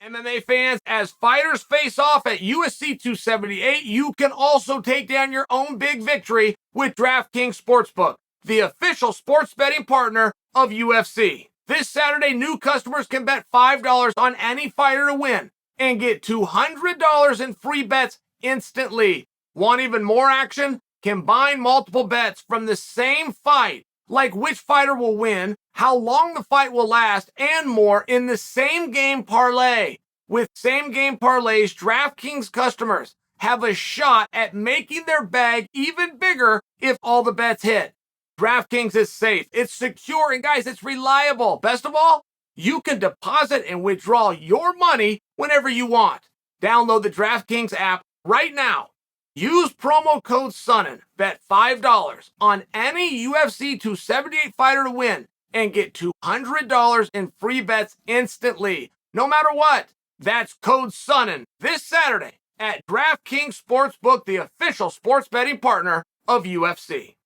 MMA fans, as fighters face off at UFC 278, you can also take down your own big victory with DraftKings Sportsbook, the official sports betting partner of UFC. This Saturday, new customers can bet $5 on any fighter to win and get $200 in free bets instantly. Want even more action? Combine multiple bets from the same fight, like which fighter will win, how long the fight will last, and more in the same game parlay. With same game parlays, DraftKings customers have a shot at making their bag even bigger if all the bets hit. DraftKings is safe, it's secure, and guys, it's reliable. Best of all, you can deposit and withdraw your money whenever you want. Download the DraftKings app right now. Use promo code Sonnen, bet $5 on any UFC 278 fighter to win, and get $200 in free bets instantly, no matter what. That's code Sonnen this Saturday at DraftKings Sportsbook, the official sports betting partner of UFC.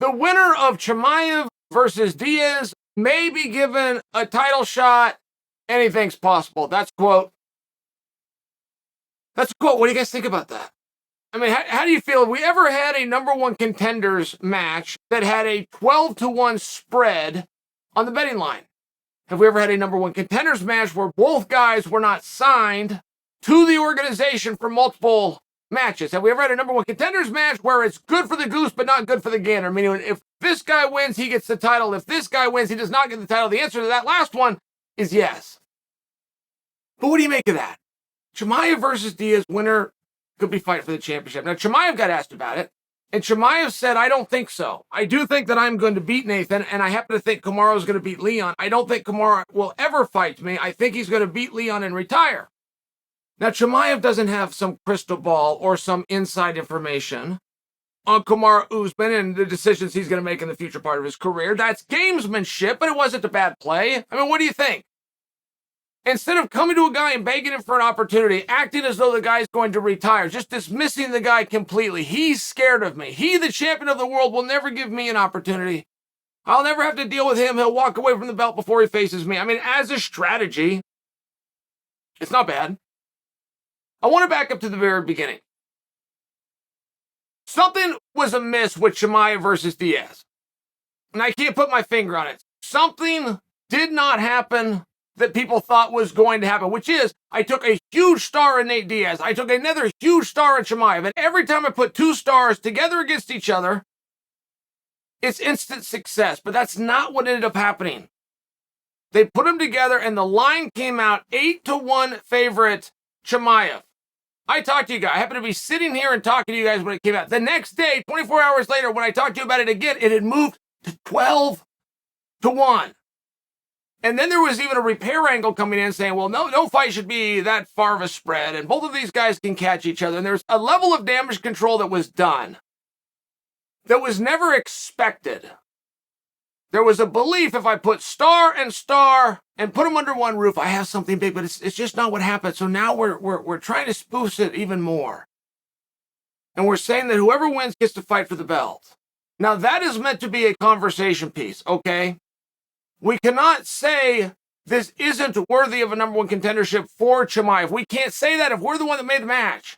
The winner of Chimeav versus Diaz may be given a title shot. Anything's possible. That's a quote. That's a quote. What do you guys think about that? I mean, how do you feel? Have we ever had a number one contenders match that had a 12-1 spread on the betting line? Have we ever had a number one contenders match where both guys were not signed to the organization for multiple matches? Have we ever had a number one contenders match where it's good for the goose but not good for the gander? Meaning, if this guy wins, he gets the title. If this guy wins, he does not get the title. The answer to that last one is yes. But what do you make of that? Chimeav versus Diaz, winner could be fighting for the championship. Now, Chimeav got asked about it, and Chimeav said, I don't think so. I do think that I'm going to beat Nathan, and I happen to think Kamaru's going to beat Leon. I don't think Kamaru will ever fight me. I think he's going to beat Leon and retire. Now, Chimeav doesn't have some crystal ball or some inside information on Kamaru Usman and the decisions he's going to make in the future part of his career. That's gamesmanship, but it wasn't a bad play. I mean, what do you think? Instead of coming to a guy and begging him for an opportunity, acting as though the guy's going to retire, just dismissing the guy completely. He's scared of me. He, the champion of the world, will never give me an opportunity. I'll never have to deal with him. He'll walk away from the belt before he faces me. I mean, as a strategy, it's not bad. I want to back up to the very beginning. Something was amiss with Chimeav versus Diaz. And I can't put my finger on it. Something did not happen that people thought was going to happen, which is, I took a huge star in Nate Diaz. I took another huge star in Chimeav. And every time I put two stars together against each other, it's instant success. But that's not what ended up happening. They put them together, and the line came out 8-1 favorite Chimeav. I talked to you guys. I happened to be sitting here and talking to you guys when it came out. The next day, 24 hours later, when I talked to you about it again, it had moved to 12-1. And then there was even a repair angle coming in saying, well, no fight should be that far of a spread, and both of these guys can catch each other. And there's a level of damage control that was done that was never expected. There was a belief if I put star and put them under one roof, I have something big, but it's just not what happened. So now we're trying to spoof it even more. And we're saying that whoever wins gets to fight for the belt. Now that is meant to be a conversation piece, okay? We cannot say this isn't worthy of a number one contendership for Chimeav. We can't say that if we're the one that made the match.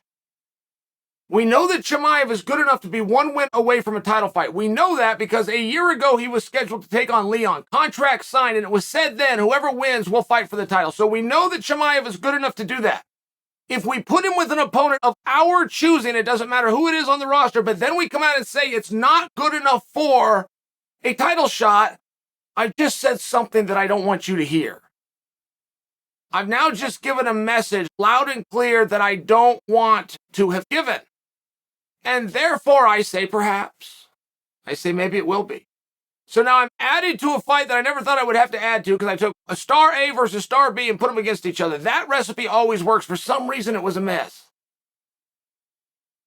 We know that Chimeav is good enough to be one win away from a title fight. We know that because a year ago he was scheduled to take on Leon. Contract signed, and it was said then, whoever wins will fight for the title. So we know that Chimeav is good enough to do that. If we put him with an opponent of our choosing, it doesn't matter who it is on the roster, but then we come out and say it's not good enough for a title shot, I've just said something that I don't want you to hear. I've now just given a message loud and clear that I don't want to have given. And therefore I say perhaps. I say maybe it will be. So now I'm adding to a fight that I never thought I would have to add to because I took a star A versus star B and put them against each other. That recipe always works. For some reason it was a mess.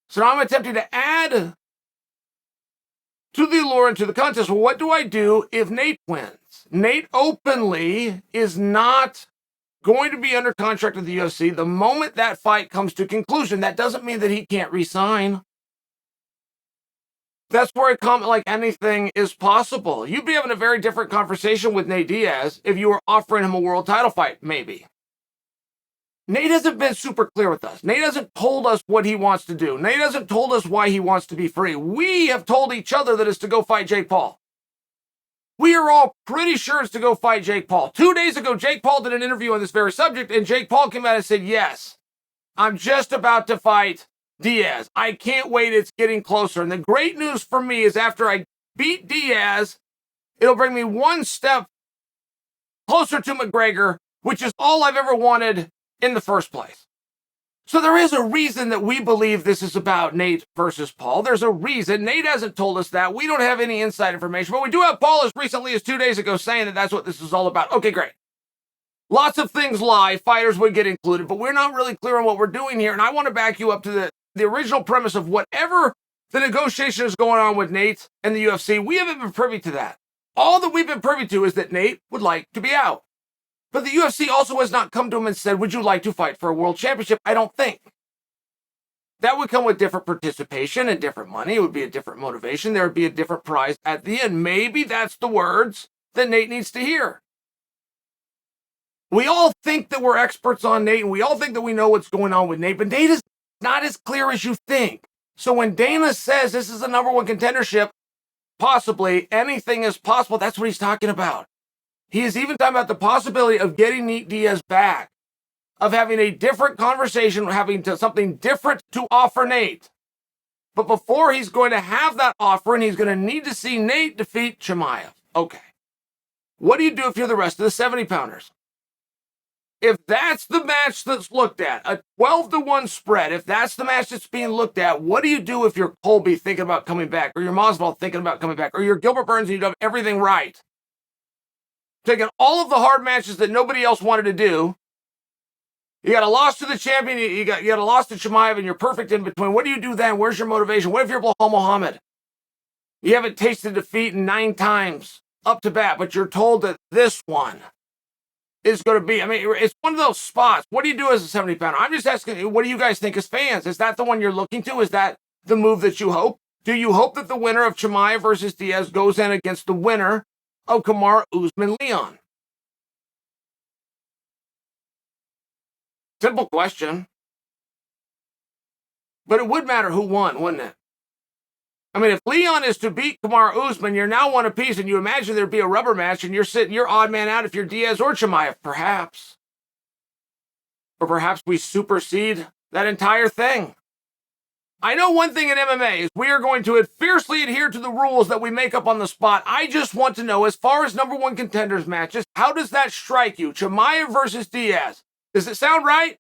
So now I'm attempting to add to the allure and to the contest. Well, what do I do if Nate wins? Nate openly is not going to be under contract with the UFC the moment that fight comes to conclusion. That doesn't mean that he can't resign. That's where a comment like anything is possible. You'd be having a very different conversation with Nate Diaz if you were offering him a world title fight, maybe. Nate hasn't been super clear with us. Nate hasn't told us what he wants to do. Nate hasn't told us why he wants to be free. We have told each other that it's to go fight Jake Paul. We are all pretty sure it's to go fight Jake Paul. 2 days ago, Jake Paul did an interview on this very subject, and Jake Paul came out and said, yes, I'm just about to fight Diaz. I can't wait. It's getting closer. And the great news for me is after I beat Diaz, it'll bring me one step closer to McGregor, which is all I've ever wanted in the first place. So there is a reason that we believe this is about Nate versus Paul. There's a reason. Nate hasn't told us that. We don't have any inside information, but we do have Paul as recently as 2 days ago saying that that's what this is all about. Okay, great. Lots of things lie. Fighters would get included, but we're not really clear on what we're doing here. And I want to back you up to the original premise of whatever the negotiation is going on with Nate and the UFC. We haven't been privy to that. All that we've been privy to is that Nate would like to be out. But the UFC also has not come to him and said, would you like to fight for a world championship? I don't think. That would come with different participation and different money. It would be a different motivation. There would be a different prize at the end. Maybe that's the words that Nate needs to hear. We all think that we're experts on Nate, and we all think that we know what's going on with Nate, but Nate is not as clear as you think. So when Dana says this is the number one contendership, possibly anything is possible, that's what he's talking about. He is even talking about the possibility of getting Nate Diaz back, of having a different conversation, having something different to offer Nate. But before he's going to have that offer, and he's going to need to see Nate defeat Chimeav. Okay. What do you do if you're the rest of the 70-pounders? If that's the match that's looked at, a 12-1 spread, if that's the match that's being looked at, what do you do if you're Colby thinking about coming back, or you're Masvidal thinking about coming back, or you're Gilbert Burns and you've done everything right? Taking all of the hard matches that nobody else wanted to do. You got a loss to the champion, you got a loss to Chimeav, and you're perfect in between. What do you do then? Where's your motivation? What if you're Belal Muhammad? You haven't tasted defeat 9 times up to bat, but you're told that this one is going to be, I mean, it's one of those spots. What do you do as a 70-pounder? I'm just asking, what do you guys think as fans? Is that the one you're looking to? Is that the move that you hope? Do you hope that the winner of Chimeav versus Diaz goes in against the winner of Kamaru Usman-Leon? Simple question. But it would matter who won, wouldn't it? I mean, if Leon is to beat Kamaru Usman, you're now one apiece, and you imagine there'd be a rubber match, and you're odd man out if you're Diaz or Chimeav, perhaps. Or perhaps we supersede that entire thing. I know one thing in MMA is we are going to fiercely adhere to the rules that we make up on the spot. I just want to know, as far as number one contenders matches, how does that strike you? Chimeav versus Diaz. Does it sound right?